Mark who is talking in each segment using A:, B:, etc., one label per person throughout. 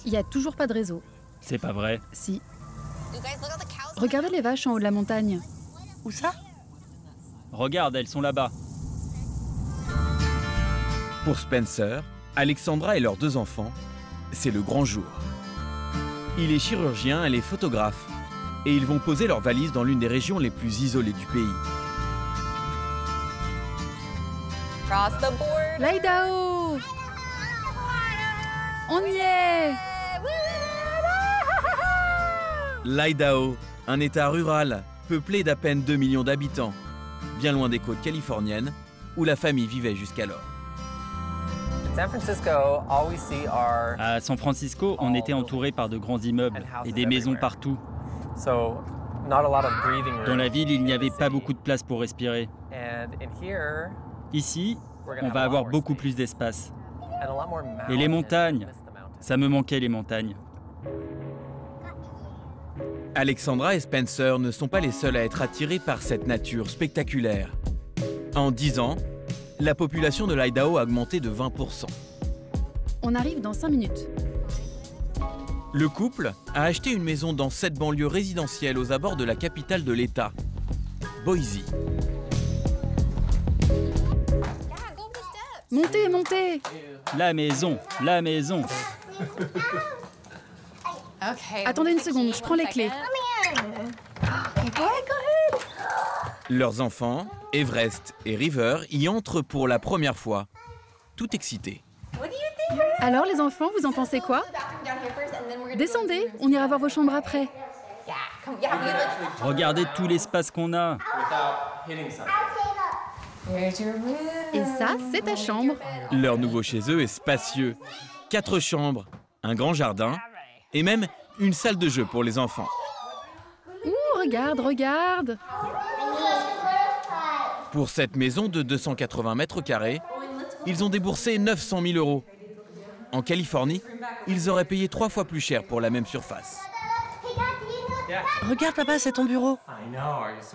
A: Il n'y a toujours pas de réseau.
B: C'est pas vrai.
A: Si. Regardez les vaches en haut de la montagne.
C: Où ça?
B: Regarde, elles sont là-bas.
D: Pour Spencer, Alexandra et leurs 2 enfants, c'est le grand jour. Il est chirurgien, elle est photographe. Et ils vont poser leurs valises dans l'une des régions les plus isolées du pays.
A: L'Idaho! On y est!
D: L'Idaho, un état rural, peuplé d'à peine 2 millions d'habitants, bien loin des côtes californiennes, où la famille vivait jusqu'alors.
B: À San Francisco, on était entouré par de grands immeubles et des maisons partout. Dans la ville, il n'y avait pas beaucoup de place pour respirer. Ici, on va avoir beaucoup plus d'espace. Et les montagnes, ça me manquait les montagnes.
D: Alexandra et Spencer ne sont pas les seuls à être attirés par cette nature spectaculaire. En 10 ans, la population de l'Idaho a augmenté de 20%.
A: On arrive dans 5 minutes.
D: Le couple a acheté une maison dans cette banlieue résidentielle aux abords de la capitale de l'État, Boise.
A: Montez, montez!
B: La maison, la maison.
A: Attendez une seconde, je prends les clés.
D: Leurs enfants, Everest et River, y entrent pour la première fois, tout excités.
A: Alors les enfants, vous en pensez quoi? Descendez, on ira voir vos chambres après.
B: Regardez tout l'espace qu'on a.
A: Et ça, c'est ta chambre.
D: Leur nouveau chez eux est spacieux. 4 chambres, un grand jardin et même une salle de jeu pour les enfants.
A: Ouh, regarde, regarde!
D: Pour cette maison de 280 mètres carrés, ils ont déboursé 900 000 €. En Californie, ils auraient payé 3 fois plus cher pour la même surface.
C: Regarde là-bas, c'est ton bureau.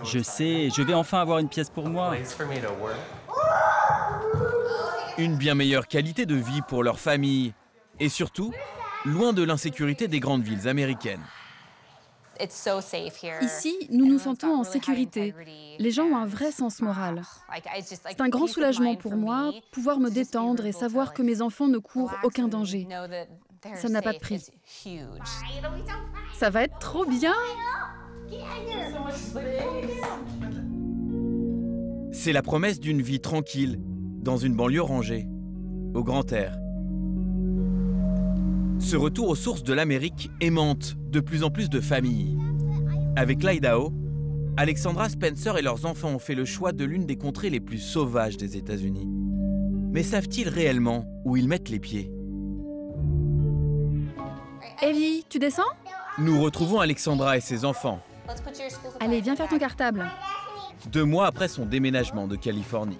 B: Je sais, je vais enfin avoir une pièce pour moi.
D: Une bien meilleure qualité de vie pour leur famille et surtout, loin de l'insécurité des grandes villes américaines.
A: Ici, nous nous sentons en sécurité. Les gens ont un vrai sens moral. C'est un grand soulagement pour moi, pouvoir me détendre et savoir que mes enfants ne courent aucun danger. Ça n'a pas de prix. Ça va être trop bien!
D: C'est la promesse d'une vie tranquille, dans une banlieue rangée, au grand air. Ce retour aux sources de l'Amérique aimante de plus en plus de familles. Avec l'Idaho, Alexandra, Spencer et leurs enfants ont fait le choix de l'une des contrées les plus sauvages des États-Unis. Mais savent-ils réellement où ils mettent les pieds?
A: Evie, tu descends?
D: Nous retrouvons Alexandra et ses enfants,
A: Allez, viens faire ton cartable.
D: 2 mois après son déménagement de Californie.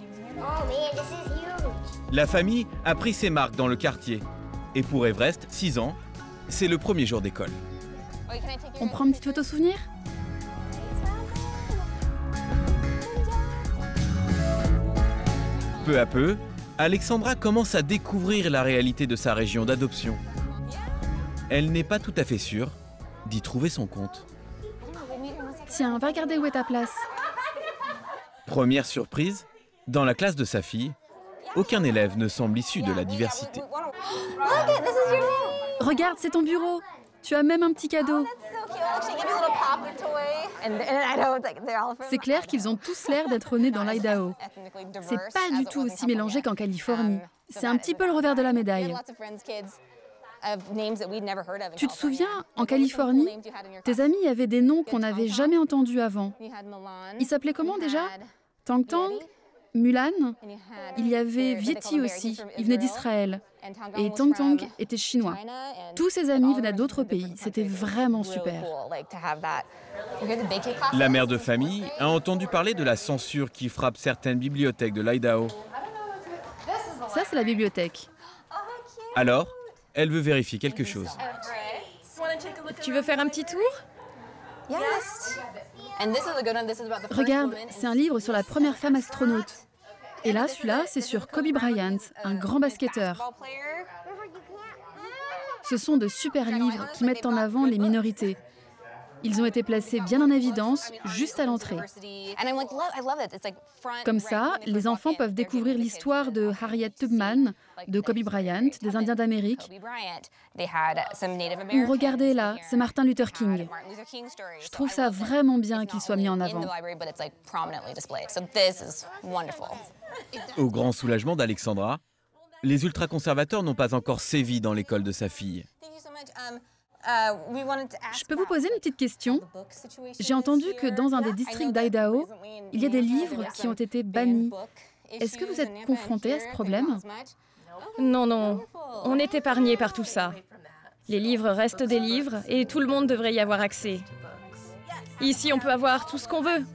D: La famille a pris ses marques dans le quartier. Et pour Everest, 6 ans, c'est le premier jour d'école.
A: On prend une petite photo souvenir?
D: Peu à peu, Alexandra commence à découvrir la réalité de sa région d'adoption. Elle n'est pas tout à fait sûre d'y trouver son compte.
A: Tiens, va regarder où est ta place.
D: Première surprise, dans la classe de sa fille, aucun élève ne semble issu de la diversité.
A: Regarde, c'est ton bureau. Tu as même un petit cadeau. C'est clair qu'ils ont tous l'air d'être nés dans l'Idaho. C'est pas du tout aussi mélangé qu'en Californie. C'est un petit peu le revers de la médaille. Tu te souviens, en Californie, tes amis avaient des noms qu'on n'avait jamais entendus avant. Ils s'appelaient comment déjà? Tang Tang? Mulan? Il y avait Vieti aussi, il venait d'Israël. Et Tang Tang était chinois. Tous ses amis venaient d'autres pays, c'était vraiment super.
D: La mère de famille a entendu parler de la censure qui frappe certaines bibliothèques de l'Idaho.
A: Ça, c'est la bibliothèque.
D: Alors, elle veut vérifier quelque chose.
E: Tu veux faire un petit tour?
A: Regarde, c'est un livre sur la première femme astronaute. Et là, celui-là, c'est sur Kobe Bryant, un grand basketteur. Ce sont de super livres qui mettent en avant les minorités. Ils ont été placés bien en évidence, juste à l'entrée. Comme ça, les enfants peuvent découvrir l'histoire de Harriet Tubman, de Kobe Bryant, des Indiens d'Amérique. Ou regardez là, c'est Martin Luther King. Je trouve ça vraiment bien qu'il soit mis en avant.
D: Au grand soulagement d'Alexandra, les ultraconservateurs n'ont pas encore sévi dans l'école de sa fille.
A: Je peux vous poser une petite question? J'ai entendu que dans un des districts d'Idaho, il y a des livres qui ont été bannis. Est-ce que vous êtes confronté à ce problème?
E: Non, non, on est épargné par tout ça. Les livres restent des livres et tout le monde devrait y avoir accès. Ici, on peut avoir tout ce qu'on veut.